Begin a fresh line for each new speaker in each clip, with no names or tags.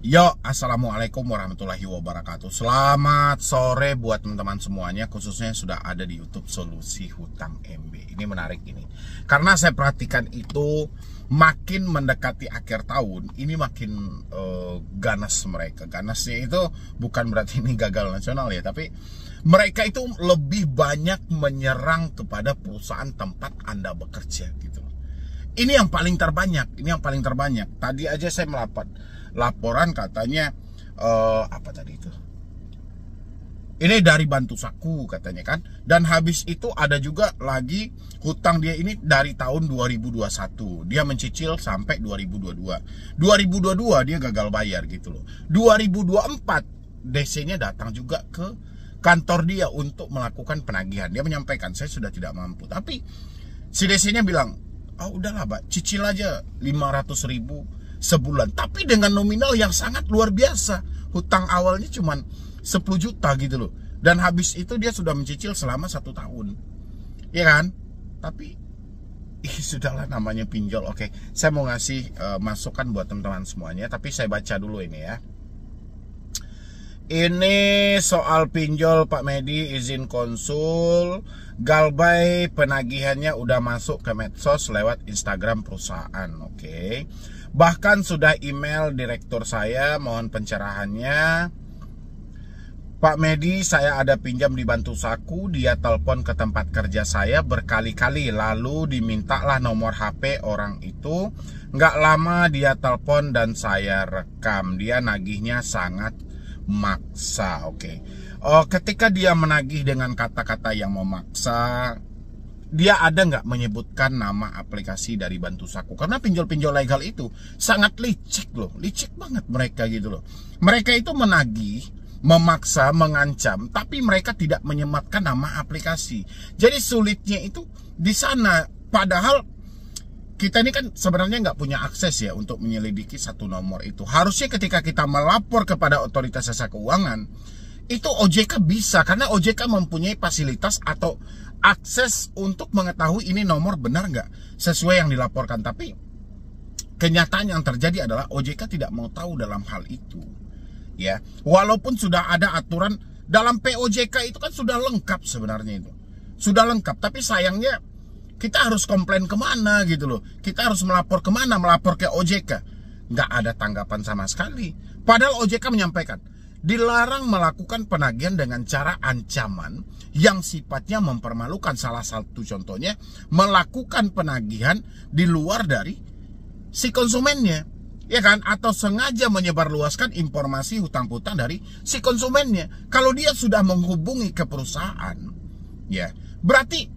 Yo, assalamualaikum warahmatullahi wabarakatuh. Selamat sore buat teman-teman semuanya, khususnya yang sudah ada di YouTube Solusi Hutang MB. Ini menarik ini, karena saya perhatikan itu makin mendekati akhir tahun, ini makin ganas mereka. Ganasnya itu bukan berarti ini gagal nasional ya, tapi mereka itu lebih banyak menyerang kepada perusahaan tempat Anda bekerja gitu. Ini yang paling terbanyak, Tadi aja saya laporan katanya apa tadi itu? Ini dari Bantu Saku katanya kan. Dan habis itu ada juga lagi hutang dia ini dari tahun 2021. Dia mencicil sampai 2022. 2022 dia gagal bayar gitu loh. 2024 DC-nya datang juga ke kantor dia untuk melakukan penagihan. Dia menyampaikan, saya sudah tidak mampu. Tapi si DC-nya bilang, oh udahlah Pak, cicil aja 500.000 sebulan, tapi dengan nominal yang sangat luar biasa. Hutang awalnya cuma 10 juta gitu loh, dan habis itu dia sudah mencicil selama 1 tahun, ya kan? Tapi sudahlah, namanya pinjol. Oke, saya mau ngasih masukan buat teman-teman semuanya, tapi saya baca dulu ini ya. Ini soal pinjol Pak Medi, izin konsul. Galbay penagihannya udah masuk ke medsos lewat Instagram perusahaan. Oke. Bahkan sudah email direktur saya, mohon pencerahannya. Pak Medi, saya ada pinjam di Bantu Saku. Dia telepon ke tempat kerja saya berkali-kali, lalu dimintalah nomor HP orang itu. Nggak lama dia telepon dan saya rekam. Dia nagihnya sangat maksa. Oke. Ketika dia menagih dengan kata-kata yang memaksa, dia ada nggak menyebutkan nama aplikasi dari Bantu Saku? Karena pinjol-pinjol legal itu sangat licik loh, licik banget mereka gitu loh. Mereka itu menagih, memaksa, mengancam, tapi mereka tidak menyematkan nama aplikasi. Jadi sulitnya itu di sana. Padahal kita ini kan sebenarnya nggak punya akses ya untuk menyelidiki satu nomor itu. Harusnya ketika kita melapor kepada otoritas jasa keuangan, itu OJK bisa, karena OJK mempunyai fasilitas atau akses untuk mengetahui ini nomor benar nggak sesuai yang dilaporkan. Tapi kenyataan yang terjadi adalah OJK tidak mau tahu dalam hal itu ya. Walaupun sudah ada aturan dalam POJK itu kan sudah lengkap sebenarnya, itu sudah lengkap, tapi sayangnya kita harus komplain kemana gitu loh. Kita harus melapor kemana? Melapor ke OJK. Nggak ada tanggapan sama sekali. Padahal OJK menyampaikan, dilarang melakukan penagihan dengan cara ancaman yang sifatnya mempermalukan. Salah satu contohnya, melakukan penagihan di luar dari si konsumennya, ya kan? Atau sengaja menyebarluaskan informasi hutang piutang dari si konsumennya. Kalau dia sudah menghubungi ke perusahaan, ya berarti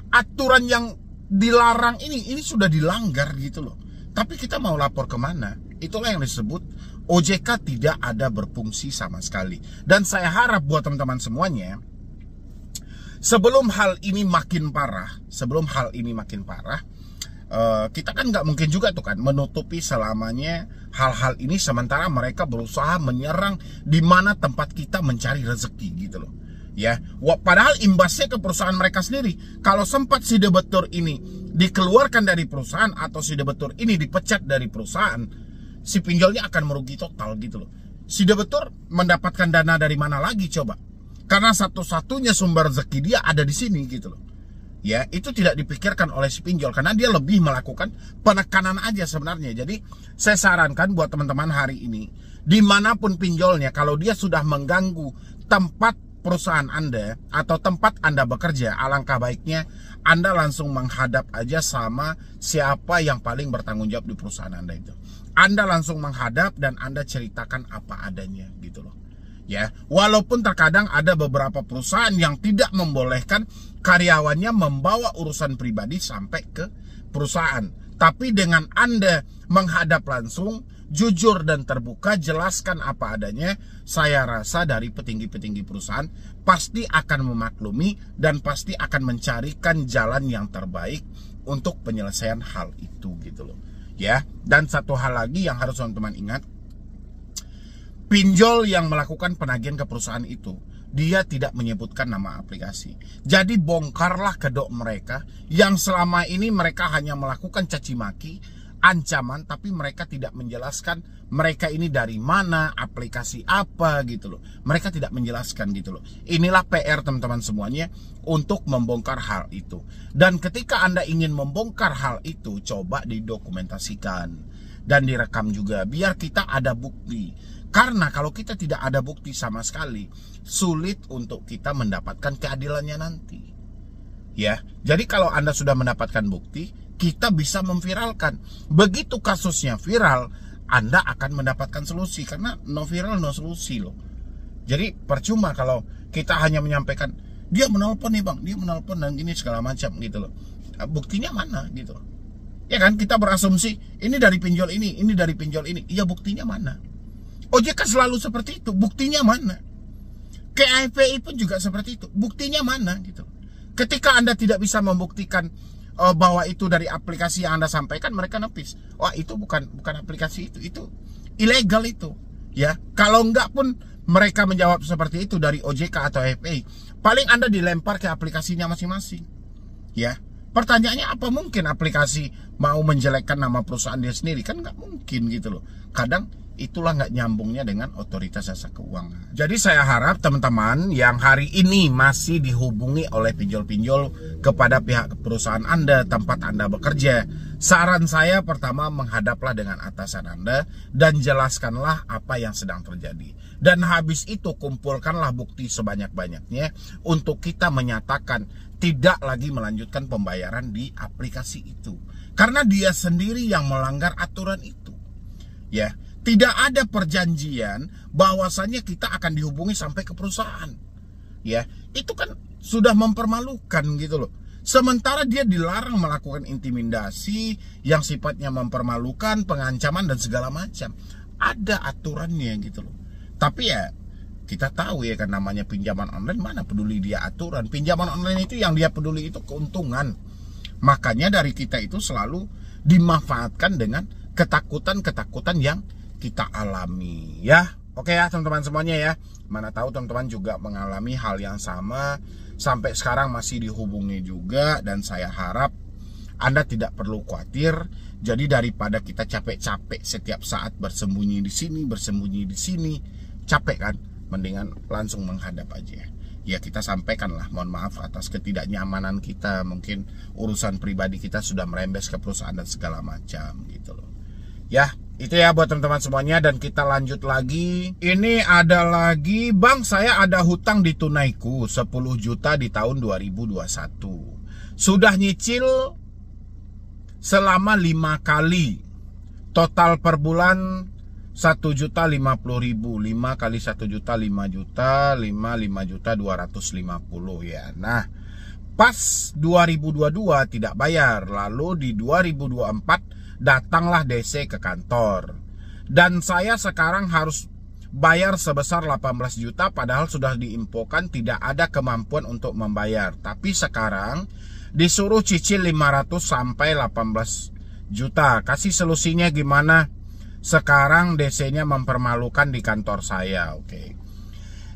aturan yang dilarang ini sudah dilanggar gitu loh. Tapi kita mau lapor kemana? Itulah yang disebut OJK tidak ada berfungsi sama sekali. Dan saya harap buat teman-teman semuanya, sebelum hal ini makin parah, kita kan nggak mungkin juga tuh kan menutupi selamanya hal-hal ini, sementara mereka berusaha menyerang di mana tempat kita mencari rezeki gitu loh. Ya, padahal imbasnya ke perusahaan mereka sendiri. Kalau sempat si debitur ini dikeluarkan dari perusahaan atau si debitur ini dipecat dari perusahaan, si pinjolnya akan merugi total gitu loh. Si debitur mendapatkan dana dari mana lagi coba? Karena satu-satunya sumber rezeki dia ada di sini gitu loh. Ya, itu tidak dipikirkan oleh si pinjol, karena dia lebih melakukan penekanan aja sebenarnya. Jadi saya sarankan buat teman-teman hari ini, dimanapun pinjolnya, kalau dia sudah mengganggu tempat perusahaan Anda atau tempat Anda bekerja, alangkah baiknya Anda langsung menghadap aja sama siapa yang paling bertanggung jawab di perusahaan Anda itu. Anda langsung menghadap dan Anda ceritakan apa adanya gitu loh. Ya, walaupun terkadang ada beberapa perusahaan yang tidak membolehkan karyawannya membawa urusan pribadi sampai ke perusahaan. Tapi dengan Anda menghadap langsung, jujur dan terbuka, jelaskan apa adanya, saya rasa dari petinggi-petinggi perusahaan pasti akan memaklumi dan pasti akan mencarikan jalan yang terbaik untuk penyelesaian hal itu gitu loh. Ya, dan satu hal lagi yang harus teman-teman ingat, pinjol yang melakukan penagihan ke perusahaan itu, dia tidak menyebutkan nama aplikasi. Jadi bongkarlah kedok mereka yang selama ini mereka hanya melakukan caci maki ancaman, tapi mereka tidak menjelaskan mereka ini dari mana, aplikasi apa gitu loh. Mereka tidak menjelaskan gitu loh. Inilah PR teman-teman semuanya untuk membongkar hal itu. Dan ketika Anda ingin membongkar hal itu, coba didokumentasikan dan direkam juga biar kita ada bukti. Karena kalau kita tidak ada bukti sama sekali, sulit untuk kita mendapatkan keadilannya nanti. Ya, jadi kalau Anda sudah mendapatkan bukti, kita bisa memviralkan. Begitu kasusnya viral, Anda akan mendapatkan solusi. Karena no viral, no solusi loh. Jadi percuma kalau kita hanya menyampaikan, dia menelpon nih bang, dia menelpon dan ini segala macam gitu loh. Buktinya mana gitu loh. Ya kan, kita berasumsi, ini dari pinjol ini dari pinjol ini. Iya, buktinya mana? OJK selalu seperti itu, buktinya mana? KAFPI pun juga seperti itu, buktinya mana gitu. Ketika Anda tidak bisa membuktikan bahwa itu dari aplikasi yang Anda sampaikan, mereka nepis. Wah, itu bukan aplikasi itu ilegal itu. Ya, kalau enggak pun mereka menjawab seperti itu dari OJK atau FPI, paling Anda dilempar ke aplikasinya masing-masing. Ya, pertanyaannya apa mungkin aplikasi mau menjelekkan nama perusahaan dia sendiri? Kan nggak mungkin gitu loh. Kadang itulah nggak nyambungnya dengan otoritas jasa keuangan. Jadi saya harap teman-teman yang hari ini masih dihubungi oleh pinjol-pinjol kepada pihak perusahaan Anda, tempat Anda bekerja, saran saya pertama, menghadaplah dengan atasan Anda dan jelaskanlah apa yang sedang terjadi. Dan habis itu kumpulkanlah bukti sebanyak-banyaknya untuk kita menyatakan tidak lagi melanjutkan pembayaran di aplikasi itu. Karena dia sendiri yang melanggar aturan itu. Ya. Tidak ada perjanjian bahwasannya kita akan dihubungi sampai ke perusahaan. Ya, itu kan sudah mempermalukan gitu loh. Sementara dia dilarang melakukan intimidasi yang sifatnya mempermalukan, pengancaman dan segala macam. Ada aturannya gitu loh. Tapi ya kita tahu ya kan, namanya pinjaman online, mana peduli dia aturan. Pinjaman online itu yang dia peduli itu keuntungan. Makanya dari kita itu selalu dimanfaatkan dengan ketakutan-ketakutan yang kita alami ya. Oke ya teman-teman semuanya ya. Mana tahu teman-teman juga mengalami hal yang sama, sampai sekarang masih dihubungi juga. Dan saya harap Anda tidak perlu khawatir. Jadi daripada kita capek-capek setiap saat bersembunyi di sini, capek kan? Mendingan langsung menghadap aja. Ya kita sampaikanlah, mohon maaf atas ketidaknyamanan kita, mungkin urusan pribadi kita sudah merembes ke perusahaan dan segala macam gitu loh. Ya, itu ya buat teman-teman semuanya. Dan kita lanjut lagi. Ini ada lagi, bang saya ada hutang di Tunaiku 10 juta di tahun 2021. Sudah nyicil selama 5 kali. Total per bulan 1.050.000. 5 kali 1 juta 5 juta, 5 juta 250 ya. Nah, pas 2022 tidak bayar. Lalu di 2024 datanglah DC ke kantor. Dan saya sekarang harus bayar sebesar 18 juta padahal sudah diinfokan tidak ada kemampuan untuk membayar. Tapi sekarang disuruh cicil 500 sampai 18 juta. Kasih solusinya gimana? Sekarang DC-nya mempermalukan di kantor saya. Oke.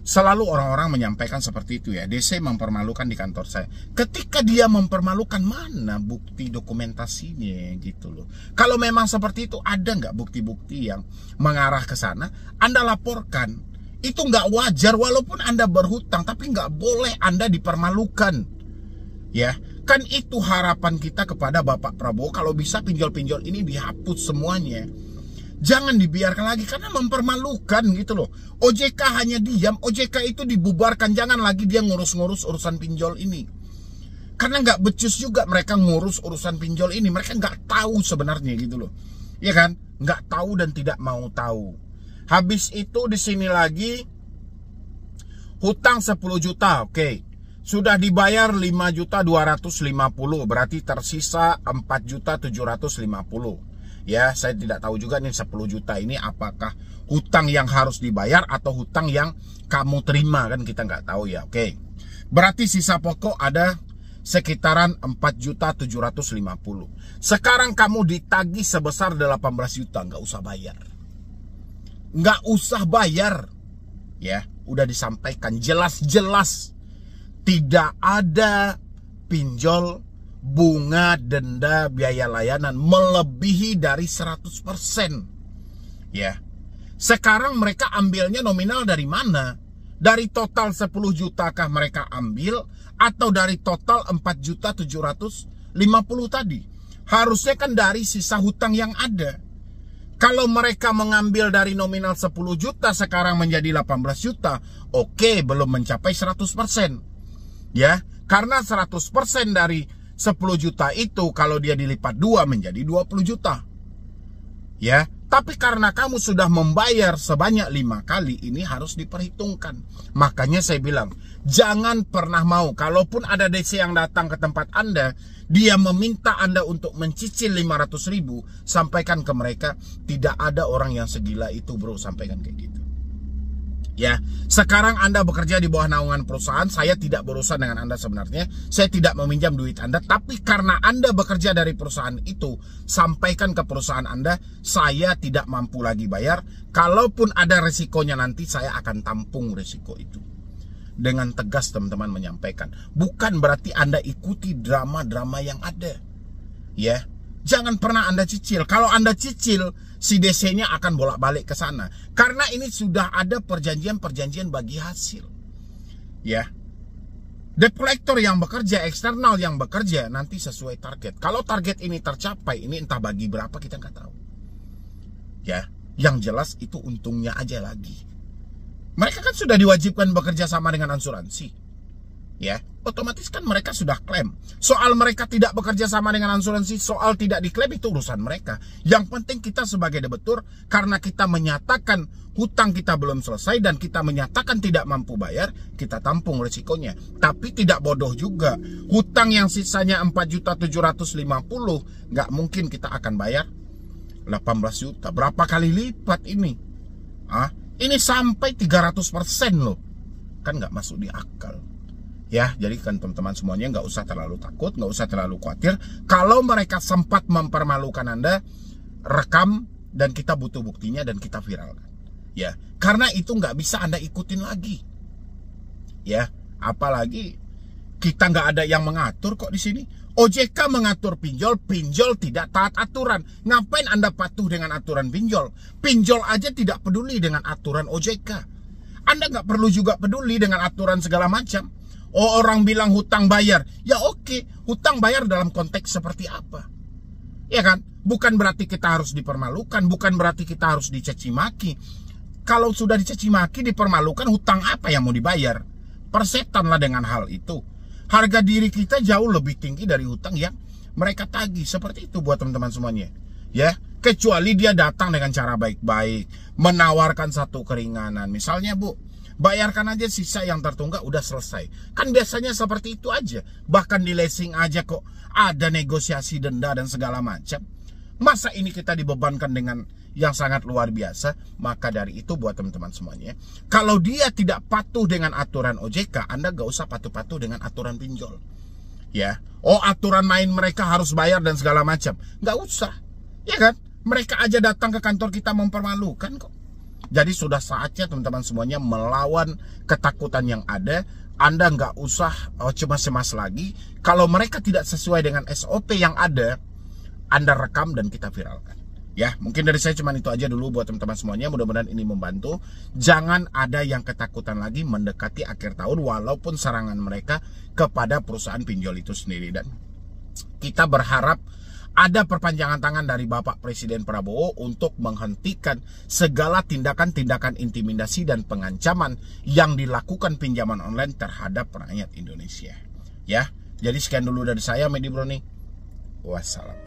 Selalu orang-orang menyampaikan seperti itu ya. DC mempermalukan di kantor saya. Ketika dia mempermalukan, mana bukti dokumentasinya gitu loh. Kalau memang seperti itu, ada nggak bukti-bukti yang mengarah ke sana? Anda laporkan. Itu nggak wajar walaupun Anda berhutang, tapi nggak boleh Anda dipermalukan. Ya, kan itu harapan kita kepada Bapak Prabowo. Kalau bisa pinjol-pinjol ini dihapus semuanya. Jangan dibiarkan lagi karena mempermalukan gitu loh. OJK hanya diam, OJK itu dibubarkan. Jangan lagi dia ngurus-ngurus urusan pinjol ini. Karena nggak becus juga mereka ngurus urusan pinjol ini. Mereka nggak tahu sebenarnya gitu loh. Ya kan? Nggak tahu dan tidak mau tahu. Habis itu di sini lagi hutang 10 juta, oke. Sudah dibayar 5.250.000, berarti tersisa 4.750.000. Ya, saya tidak tahu juga nih 10 juta ini apakah hutang yang harus dibayar atau hutang yang kamu terima, kan kita nggak tahu ya. Oke. Berarti sisa pokok ada sekitaran 4.750.000. Sekarang kamu ditagih sebesar 18 juta, nggak usah bayar. Nggak usah bayar. Ya, udah disampaikan jelas-jelas. Tidak ada pinjol bunga, denda, biaya layanan melebihi dari 100%. Ya. Sekarang mereka ambilnya nominal dari mana? Dari total 10 juta kah mereka ambil atau dari total 4.750.000 tadi? Harusnya kan dari sisa hutang yang ada. Kalau mereka mengambil dari nominal 10 juta sekarang menjadi 18 juta, oke, belum mencapai 100%. Ya, karena 100% dari 10 juta itu kalau dia dilipat 2 menjadi 20 juta. Ya, tapi karena kamu sudah membayar sebanyak 5 kali, ini harus diperhitungkan. Makanya saya bilang, jangan pernah mau, kalaupun ada DC yang datang ke tempat Anda, dia meminta Anda untuk mencicil 500.000, sampaikan ke mereka, tidak ada orang yang segila itu bro, sampaikan kayak gitu. Ya, sekarang Anda bekerja di bawah naungan perusahaan, saya tidak berurusan dengan Anda sebenarnya, saya tidak meminjam duit Anda, tapi karena Anda bekerja dari perusahaan itu, sampaikan ke perusahaan Anda, saya tidak mampu lagi bayar, kalaupun ada resikonya nanti saya akan tampung resiko itu. Dengan tegas teman-teman menyampaikan, bukan berarti Anda ikuti drama-drama yang ada. Ya, jangan pernah Anda cicil. Kalau Anda cicil, si DC-nya akan bolak-balik ke sana. Karena ini sudah ada perjanjian-perjanjian bagi hasil. Ya. Debt collector yang bekerja, eksternal yang bekerja, nanti sesuai target. Kalau target ini tercapai, ini entah bagi berapa kita nggak tahu. Ya, yang jelas itu untungnya aja lagi. Mereka kan sudah diwajibkan bekerja sama dengan asuransi. Ya, otomatis kan mereka sudah klaim. Soal mereka tidak bekerja sama dengan asuransi, soal tidak diklaim itu urusan mereka. Yang penting kita sebagai debitur, karena kita menyatakan hutang kita belum selesai dan kita menyatakan tidak mampu bayar, kita tampung resikonya. Tapi tidak bodoh juga. Hutang yang sisanya 4.750.000, nggak mungkin kita akan bayar 18 juta. Berapa kali lipat ini? Ini sampai 300% loh. Kan nggak masuk di akal. Ya, jadi kan teman-teman semuanya nggak usah terlalu takut, nggak usah terlalu khawatir. Kalau mereka sempat mempermalukan Anda, rekam dan kita butuh buktinya dan kita viralkan. Ya, karena itu nggak bisa Anda ikutin lagi. Ya, apalagi kita nggak ada yang mengatur kok di sini. OJK mengatur pinjol, pinjol tidak taat aturan. Ngapain Anda patuh dengan aturan pinjol? Pinjol aja tidak peduli dengan aturan OJK. Anda nggak perlu juga peduli dengan aturan segala macam. Oh, orang bilang hutang bayar. Ya oke, hutang bayar dalam konteks seperti apa? Ya kan? Bukan berarti kita harus dipermalukan, bukan berarti kita harus dicaci maki. Kalau sudah dicaci maki, dipermalukan, hutang apa yang mau dibayar? Persetanlah dengan hal itu. Harga diri kita jauh lebih tinggi dari hutang yang mereka tagih. Seperti itu buat teman-teman semuanya. Ya, kecuali dia datang dengan cara baik-baik, menawarkan satu keringanan. Misalnya, Bu, bayarkan aja sisa yang tertunggak, udah selesai. Kan biasanya seperti itu aja. Bahkan di leasing aja kok ada negosiasi denda dan segala macam. Masa ini kita dibebankan dengan yang sangat luar biasa? Maka dari itu buat teman-teman semuanya, kalau dia tidak patuh dengan aturan OJK, Anda gak usah patuh-patuh dengan aturan pinjol. Ya, oh aturan main mereka harus bayar dan segala macam. Gak usah. Ya kan? Mereka aja datang ke kantor kita mempermalukan kok. Jadi sudah saatnya teman-teman semuanya melawan ketakutan yang ada. Anda nggak usah cemas-cemas lagi. Kalau mereka tidak sesuai dengan SOP yang ada, Anda rekam dan kita viralkan. Ya, mungkin dari saya cuma itu aja dulu buat teman-teman semuanya. Mudah-mudahan ini membantu. Jangan ada yang ketakutan lagi mendekati akhir tahun, walaupun serangan mereka kepada perusahaan pinjol itu sendiri. Dan kita berharap ada perpanjangan tangan dari Bapak Presiden Prabowo untuk menghentikan segala tindakan-tindakan intimidasi dan pengancaman yang dilakukan pinjaman online terhadap rakyat Indonesia. Ya, jadi sekian dulu dari saya, Medi Broni. Wassalam.